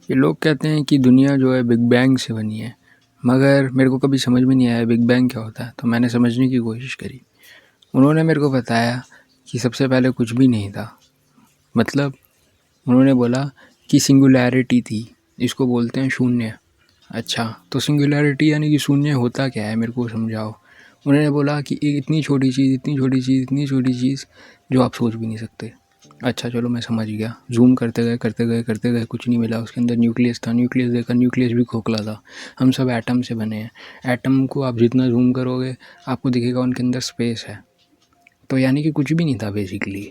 ये लोग कहते हैं कि दुनिया जो है बिग बैंग से बनी है, मगर मेरे को कभी समझ में नहीं आया बिग बैंग क्या होता है। तो मैंने समझने की कोशिश करी। उन्होंने मेरे को बताया कि सबसे पहले कुछ भी नहीं था। मतलब उन्होंने बोला कि सिंगुलैरिटी थी, इसको बोलते हैं शून्य। अच्छा, तो सिंगुलैरिटी यानी कि शून्य होता क्या है, मेरे को समझाओ। उन्होंने बोला कि एक इतनी छोटी चीज़, इतनी छोटी चीज़, इतनी छोटी चीज़ जो आप सोच भी नहीं सकते। अच्छा चलो मैं समझ गया। ज़ूम करते गए करते गए करते गए, कुछ नहीं मिला। उसके अंदर न्यूक्लियस था, न्यूक्लियस देखा, न्यूक्लियस भी खोखला था। हम सब एटम से बने हैं। एटम को आप जितना ज़ूम करोगे आपको दिखेगा उनके अंदर स्पेस है। तो यानी कि कुछ भी नहीं था बेसिकली।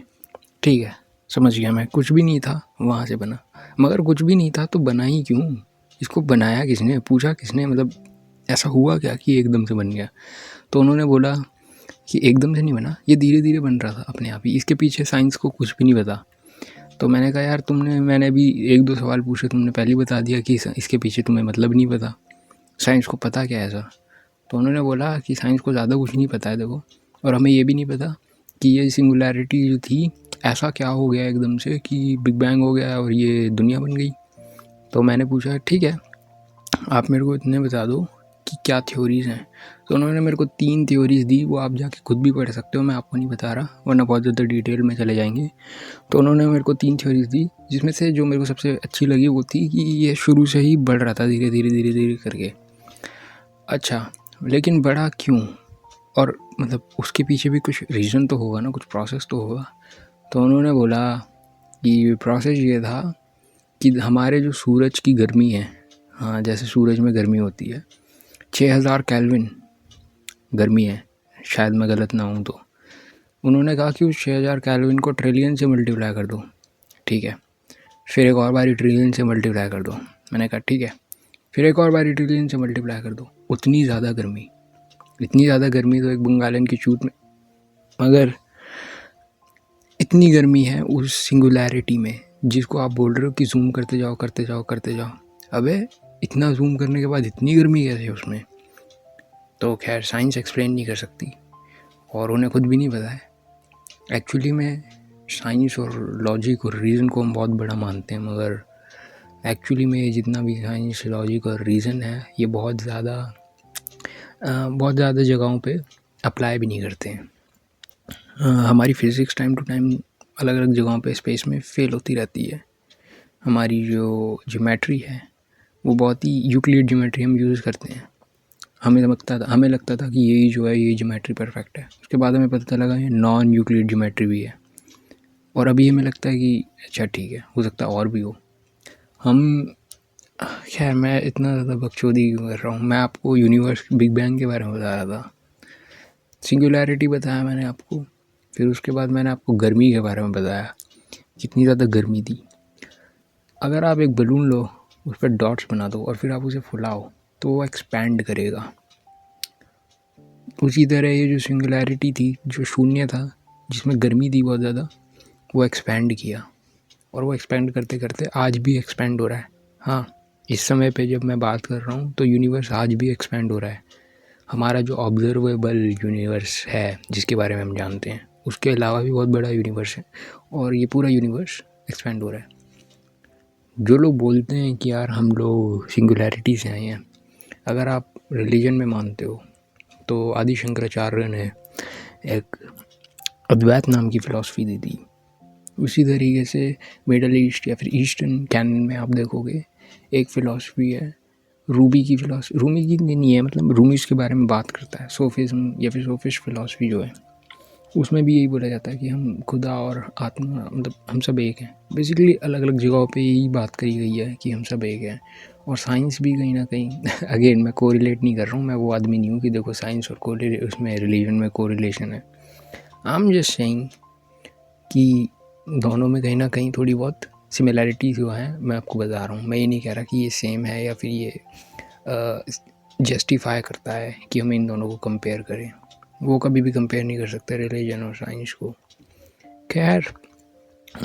ठीक है, समझ गया मैं, कुछ भी नहीं था वहाँ से बना। मगर कुछ भी नहीं था तो बना ही क्यों? इसको बनाया किसने, पूछा किसने, मतलब ऐसा हुआ क्या कि एकदम से बन गया? तो उन्होंने बोला कि एकदम से नहीं बना, ये धीरे धीरे बन रहा था अपने आप ही, इसके पीछे साइंस को कुछ भी नहीं पता। तो मैंने कहा यार मैंने अभी एक दो सवाल पूछे, तुमने पहले ही बता दिया कि इसके पीछे तुम्हें मतलब नहीं पता, साइंस को पता क्या है ऐसा? तो उन्होंने बोला कि साइंस को ज़्यादा कुछ नहीं पता है देखो, और हमें ये भी नहीं पता कि ये सिंगुलैरिटी जो थी, ऐसा क्या हो गया एकदम से कि बिग बैंग हो गया और ये दुनिया बन गई। तो मैंने पूछा ठीक है, आप मेरे को इतने बता दो कि क्या थ्योरीज़ हैं। तो उन्होंने मेरे को 3 थ्योरीज़ दी, वो आप जाके खुद भी पढ़ सकते हो, मैं आपको नहीं बता रहा वरना बहुत ज़्यादा डिटेल में चले जाएंगे। तो उन्होंने मेरे को 3 थ्योरीज़ दी, जिसमें से जो मेरे को सबसे अच्छी लगी वो थी कि ये शुरू से ही बढ़ रहा था धीरे धीरे धीरे धीरे करके। अच्छा, लेकिन बढ़ा क्यों? और मतलब उसके पीछे भी कुछ रीज़न तो होगा ना, कुछ प्रोसेस तो होगा। तो उन्होंने बोला कि प्रोसेस ये था कि हमारे जो सूरज की गर्मी है, हाँ जैसे सूरज में गर्मी होती है, 6000 केल्विन गर्मी है, शायद मैं गलत ना हूँ तो। उन्होंने कहा कि उस 6000 केल्विन को ट्रिलियन से मल्टीप्लाई कर दो। ठीक है, फिर एक और बारी ट्रिलियन से मल्टीप्लाई कर दो। मैंने कहा ठीक है, फिर एक और बारी ट्रिलियन से मल्टीप्लाई कर दो। उतनी ज़्यादा गर्मी, इतनी ज़्यादा गर्मी तो एक बंगालन की चूत में, मगर इतनी गर्मी है उस सिंगुलैरिटी में, जिसको आप बोल रहे हो कि जूम करते जाओ करते जाओ करते जाओ। अबे इतना जूम करने के बाद इतनी गर्मी कैसे है उसमें? तो खैर साइंस एक्सप्लेन नहीं कर सकती और उन्हें खुद भी नहीं पता है। एक्चुअली में साइंस और लॉजिक और रीज़न को हम बहुत बड़ा मानते हैं, मगर एक्चुअली में जितना भी साइंस लॉजिक और रीज़न है ये बहुत ज़्यादा जगहों पे अप्लाई भी नहीं करते हैं। हमारी फिज़िक्स टाइम टू टाइम अलग अलग जगहों पे स्पेस में फ़ेल होती रहती है। हमारी जो ज्योमेट्री है वो बहुत ही यूक्लिड ज्योमेट्री हम यूज़ करते हैं। हमें लगता था कि यही जो है ये ज्योमेट्री परफेक्ट है। उसके बाद हमें पता चला ये नॉन यूक्लिड ज्योमेट्री भी है, और अभी हमें लगता है कि अच्छा ठीक है, हो सकता है और भी हो। हम खैर मैं इतना ज़्यादा बकचोदी क्यों कर रहा हूँ? मैं आपको यूनिवर्स बिग बैंग के बारे में बता रहा था, सिंगुलैरिटी बताया मैंने आपको, फिर उसके बाद मैंने आपको गर्मी के बारे में बताया, कितनी ज़्यादा गर्मी थी। अगर आप एक बलून लो, उस पर डॉट्स बना दो और फिर आप उसे फुलाओ तो वो एक्सपैंड करेगा। उसी तरह ये जो सिंगुलैरिटी थी, जो शून्य था जिसमें गर्मी थी बहुत ज़्यादा, वो एक्सपैंड किया, और वो एक्सपैंड करते करते आज भी एक्सपैंड हो रहा है। हाँ, इस समय पे जब मैं बात कर रहा हूँ तो यूनिवर्स आज भी एक्सपैंड हो रहा है। हमारा जो ऑब्जर्वेबल यूनिवर्स है जिसके बारे में हम जानते हैं, उसके अलावा भी बहुत बड़ा यूनिवर्स है, और ये पूरा यूनिवर्स एक्सपैंड हो रहा है। जो लोग बोलते हैं कि यार हम लोग सिंगुलैरिटी से आए हैं, अगर आप रिलीजन में मानते हो तो आदि शंकराचार्य ने एक अद्वैत नाम की फ़िलॉसफी दी थी। उसी तरीके से मिडल ईस्ट या फिर ईस्टर्न कैनन में आप देखोगे एक फ़िलॉसफी है, रूबी की फ़िलॉसफी, रूमी की नहीं है, मतलब रूमीज़ के बारे में बात करता है, सोफिज़्म या फिर सोफिस्ट फ़िलॉसफी जो है, उसमें भी यही बोला जाता है कि हम खुदा और आत्मा, मतलब हम सब एक हैं। बेसिकली अलग अलग जगहों पे यही बात करी गई है कि हम सब एक हैं। और साइंस भी कहीं ना कहीं अगेन मैं कोरिलेट नहीं कर रहा हूँ, मैं वो आदमी नहीं हूँ कि देखो साइंस और उसमें रिलीजन में कोरिलेशन है। आई एम जस्ट सेइंग कि दोनों में कहीं ना कहीं थोड़ी बहुत सिमिलैरिटीज़ जो हैं मैं आपको बता रहा हूँ। मैं ये नहीं कह रहा कि ये सेम है या फिर ये जस्टिफाई करता है कि हम इन दोनों को कंपेयर करें। वो कभी भी कंपेयर नहीं कर सकते रिलीजन और साइंस को। खैर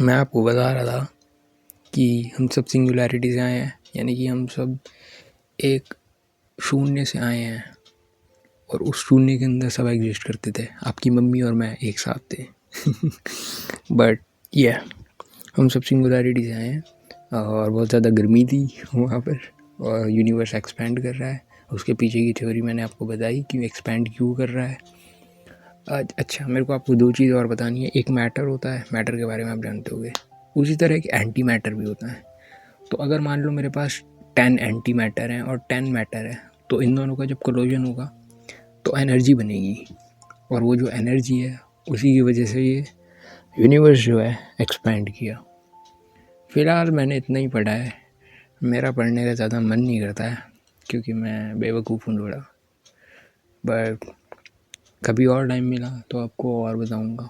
मैं आपको बता रहा था कि हम सब सिंगुलैरिटी से आए हैं, यानी कि हम सब एक शून्य से आए हैं, और उस शून्य के अंदर सब एग्जिस्ट करते थे। आपकी मम्मी और मैं एक साथ थे बट हम सब सिंगुलैरिटी से आए हैं। और बहुत ज़्यादा गर्मी थी वहाँ पर, और यूनिवर्स एक्सपैंड कर रहा है। उसके पीछे की थ्योरी मैंने आपको बताई कि एक्सपैंड क्यों कर रहा है। अच्छा, मेरे को आपको 2 चीज़ और बतानी है। एक मैटर होता है, मैटर के बारे में आप जानते होंगे। उसी तरह एक एंटी मैटर भी होता है। तो अगर मान लो मेरे पास 10 एंटी मैटर हैं और 10 मैटर है, तो इन दोनों का जब कोलिजन होगा तो एनर्जी बनेगी, और वो जो एनर्जी है उसी की वजह से ये यूनिवर्स जो है एक्सपैंड किया। फ़िलहाल मैंने इतना ही पढ़ा है, मेरा पढ़ने का ज़्यादा मन नहीं करता है क्योंकि मैं बेवकूफ़ हूँ थोड़ा। बट कभी और टाइम मिला तो आपको और बताऊँगा।